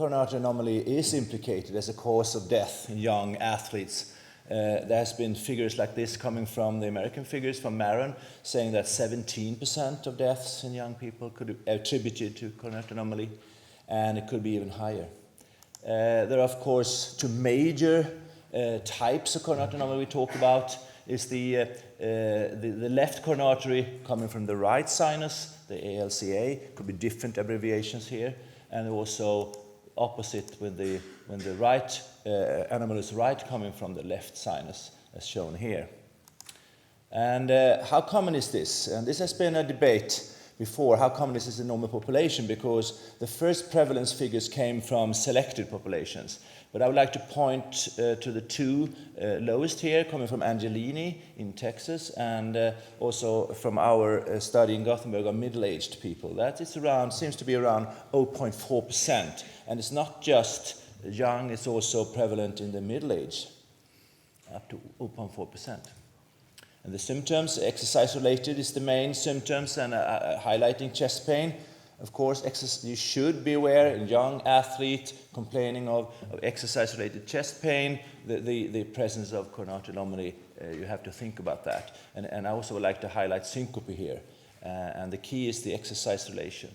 coronary anomaly is implicated as a cause of death in young athletes. There has been figures like this coming from the American figures from Maron, saying that 17% of deaths in young people could be attributed to coronary anomaly, and it could be even higher. There are, of course, two major types of coronary anomaly we talk about. Is the left coronary artery coming from the right sinus, the ALCA, could be different abbreviations here, and also opposite when the right anomalous right coming from the left sinus, as shown here. And how common is this? And this has been a debate before, how common is this in normal population, because the first prevalence figures came from selected populations. But I would like to point to the two lowest here, coming from Angelini in Texas, and also from our study in Gothenburg of middle-aged people. That is seems to be around 0.4%. And it's not just young, it's also prevalent in the middle age, up to 0.4%. And the symptoms, exercise-related is the main symptoms, and highlighting chest pain. Of course, you should be aware, a young athlete complaining of exercise-related chest pain, the presence of coronary anomaly, you have to think about that. And I also would like to highlight syncope here. And the key is the exercise relation.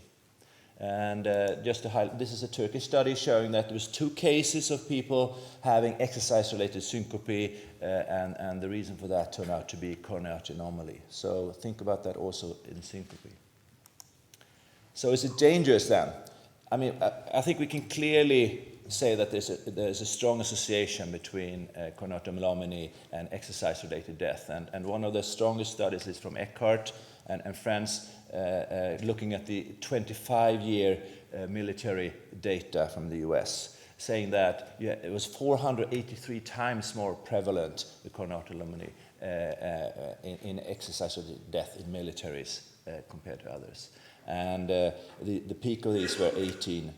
And just to highlight, this is a Turkish study showing that there was 2 cases of people having exercise-related syncope, and the reason for that turned out to be coronary anomaly. So think about that also in syncope. So is it dangerous then? I mean, I think we can clearly say that there's a strong association between coronary anomaly and exercise-related death. And one of the strongest studies is from Eckhart and friends, looking at the 25-year military data from the US, saying that it was 483 times more prevalent, the coronary anomaly, in exercise-related death in militaries compared to others. And the peak of these were 18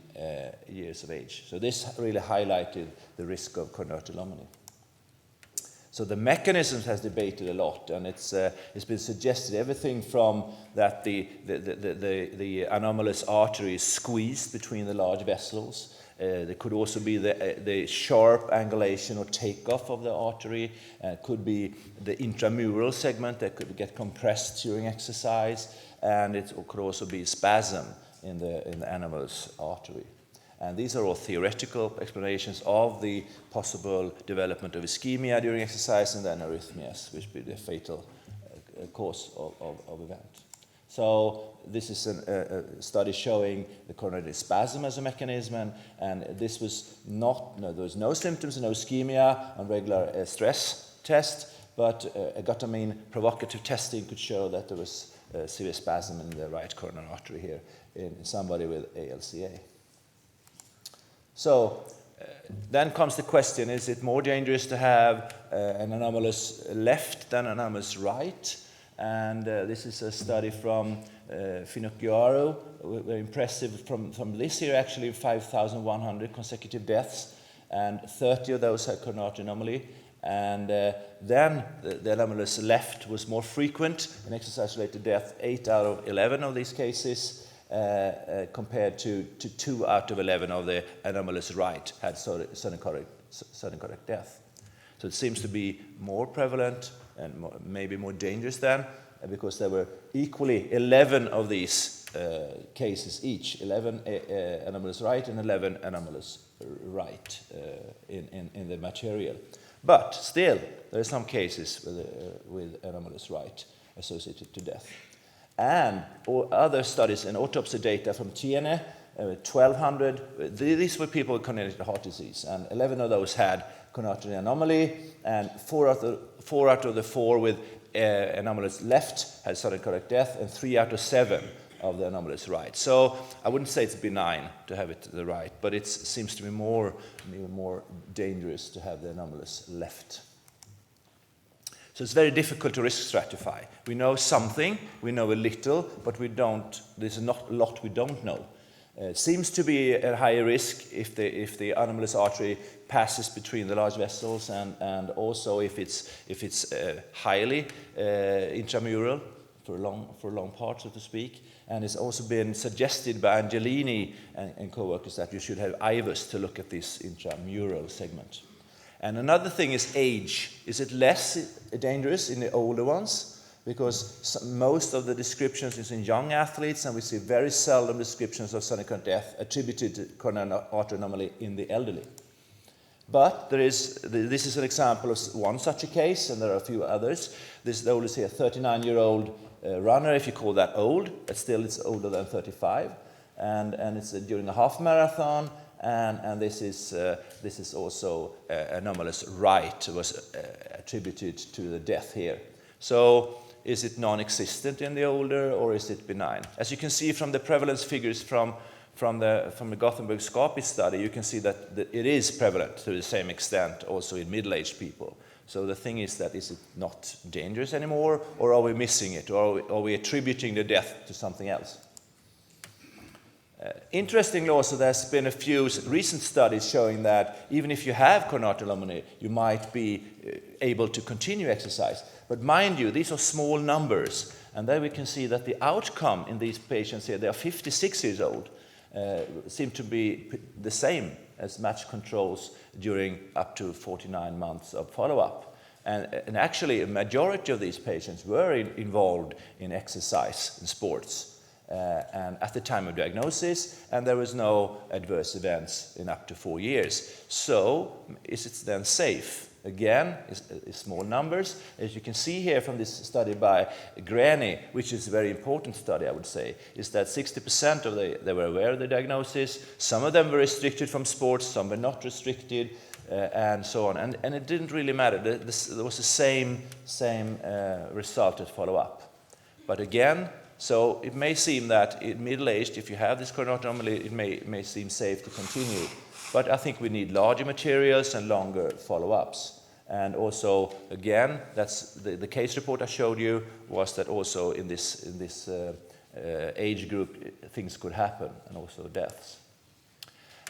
years of age. So this really highlighted the risk of coronary anomaly. So the mechanisms has debated a lot, and it's been suggested everything from that the anomalous artery is squeezed between the large vessels. There could also be the sharp angulation or takeoff of the artery. Could be the intramural segment that could get compressed during exercise, and it could also be spasm in the anomalous artery. And these are all theoretical explanations of the possible development of ischemia during exercise and then arrhythmias, which would be the fatal cause of event. So this is a study showing the coronary spasm as a mechanism, and this was there was no symptoms and no ischemia on regular stress test, but agotamine provocative testing could show that there was severe spasm in the right coronary artery here in somebody with ALCA. So then comes the question, is it more dangerous to have an anomalous left than an anomalous right? And this is a study from Finocchiaro, very impressive from this year actually, 5,100 consecutive deaths, and 30 of those had coronary anomaly. And then the anomalous left was more frequent in exercise-related death, 8 out of 11 of these cases, compared to 2 out of 11 of the anomalous right had sudden cardiac death. So it seems to be more prevalent and maybe more dangerous than, because there were equally 11 of these cases each, 11 anomalous right and 11 anomalous right in the material. But still, there are some cases with anomalous right associated to death. And other studies and autopsy data from Tiene, 1,200, these were people with congenital heart disease, and 11 of those had coronary anomaly, and 4 out of the 4 with anomalous left had sudden cardiac death, and 3 out of 7 of the anomalous right. So I wouldn't say it's benign to have it to the right, but it seems to be even more dangerous to have the anomalous left. So it's very difficult to risk stratify. We know something, we know a little, but there's not a lot we don't know. It seems to be a higher risk if the anomalous artery passes between the large vessels, and also if it's highly intramural, a long part, so to speak. And it's also been suggested by Angelini and co-workers that you should have IVUS to look at this intramural segment. And another thing is age. Is it less dangerous in the older ones? Because most of the descriptions is in young athletes, and we see very seldom descriptions of sudden cardiac death attributed to coronary artery anomaly in the elderly. But this is an example of one such a case, and there are a few others. This the oldest here, 39-year-old runner, if you call that old, but still it's older than 35, and it's during a half marathon, and this is also anomalous right was attributed to the death here. So is it non-existent in the older, or is it benign? As you can see from the prevalence figures from the Gothenburg SCAPI study, you can see that it is prevalent to the same extent also in middle-aged people. So the thing is that is it not dangerous anymore, or are we missing it, or are we attributing the death to something else? Interestingly also, there's been a few recent studies showing that even if you have coronary artery anomaly, you might be able to continue exercise. But mind you, these are small numbers, and there we can see that the outcome in these patients here, they are 56 years old, seem to be the same as matched controls during up to 49 months of follow-up. And actually, a majority of these patients were involved in exercise and sports. And at the time of diagnosis, and there was no adverse events in up to 4 years. So, is it then safe? Again, it's small numbers. As you can see here from this study by Granny, which is a very important study, I would say, is that 60% of they were aware of the diagnosis. Some of them were restricted from sports, some were not restricted, and so on. And it didn't really matter. There was the same result at follow-up. But again, so it may seem that in middle-aged, if you have this coronary anomaly, it may seem safe to continue. But I think we need larger materials and longer follow-ups. And also, again, that's the case report I showed you was that also in this age group, things could happen, and also deaths.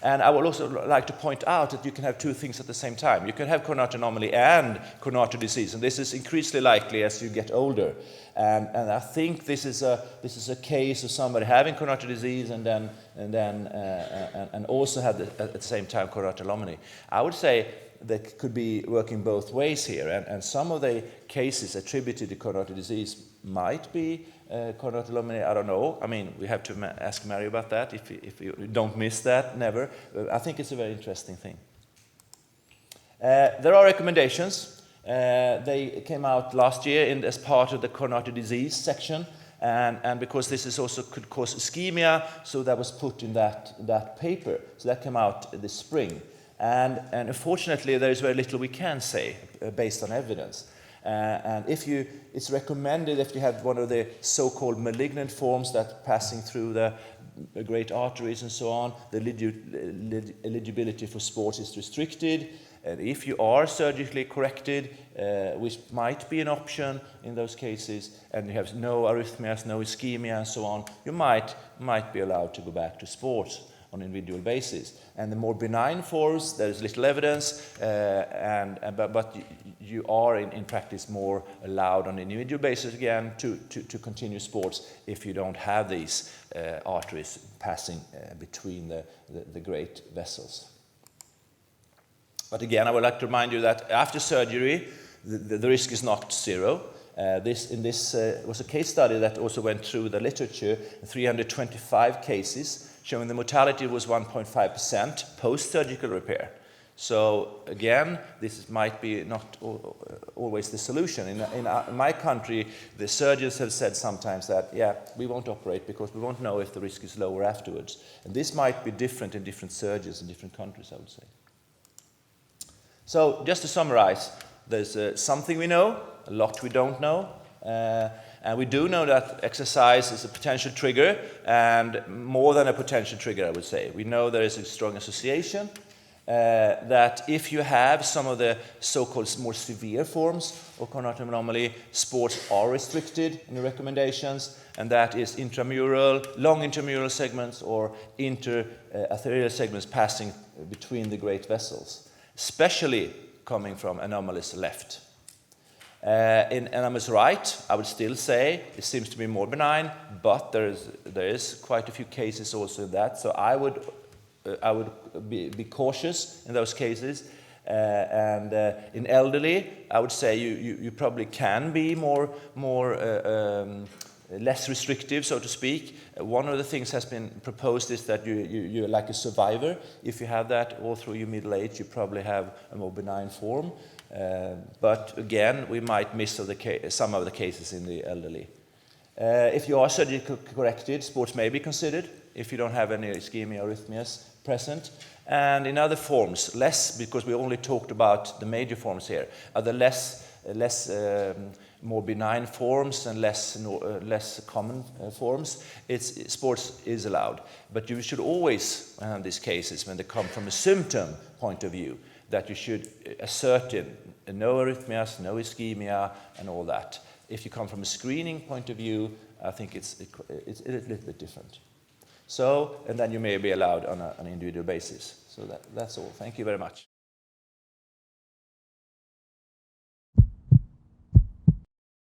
And I would also like to point out that you can have two things at the same time. You can have coronary anomaly and coronary artery disease, and this is increasingly likely as you get older. And I think this is a case of somebody having coronary artery disease and also have at the same time coronary artery anomaly. I would say that could be working both ways here, and some of the cases attributed to coronary artery disease might be coronary artery anomaly. I don't know. I mean, we have to ask Mary about that. If you don't miss that, never. I think it's a very interesting thing. There are recommendations. They came out last year as part of the coronary artery disease section, and because this is also could cause ischemia, so that was put in that paper. So that came out this spring. And unfortunately, there is very little we can say based on evidence. And it's recommended if you have one of the so-called malignant forms that passing through the great arteries and so on, the eligibility for sports is restricted. And if you are surgically corrected, which might be an option in those cases, and you have no arrhythmias, no ischemia, and so on, you might be allowed to go back to sports on an individual basis. And the more benign forms, there is little evidence, but you are in practice more allowed on an individual basis again to continue sports if you don't have these arteries passing between the great vessels. But again, I would like to remind you that after surgery, the risk is not zero. This was a case study that also went through the literature, 325 cases, showing the mortality was 1.5% post-surgical repair. So again, this might be not always the solution. In my country, the surgeons have said sometimes that, yeah, we won't operate because we won't know if the risk is lower afterwards. And this might be different in different surgeons in different countries, I would say. So just to summarize, there's something we know, a lot we don't know. And we do know that exercise is a potential trigger, and more than a potential trigger, I would say. We know there is a strong association, that if you have some of the so-called more severe forms of coronary artery anomaly, sports are restricted in the recommendations, and that is intramural, long intramural segments or interarterial segments passing between the great vessels, especially coming from anomalous left. In Animals Right, I would still say it seems to be more benign, but there is quite a few cases also in that. So I would be cautious in those cases. And in elderly, I would say you probably can be less restrictive, so to speak. One of the things has been proposed is that you're like a survivor. If you have that all through your middle age, you probably have a more benign form. But again, we might miss some of the cases in the elderly. If you are surgically corrected, sports may be considered if you don't have any ischemia or arrhythmias present. And in other forms, less, because we only talked about the major forms here, are the more benign forms and less common forms, sports is allowed. But you should always, in these cases, when they come from a symptom point of view, that you should assert no arrhythmias, no ischemia, and all that. If you come from a screening point of view, I think it's a little bit different. So, and then you may be allowed on an individual basis. So that's all. Thank you very much.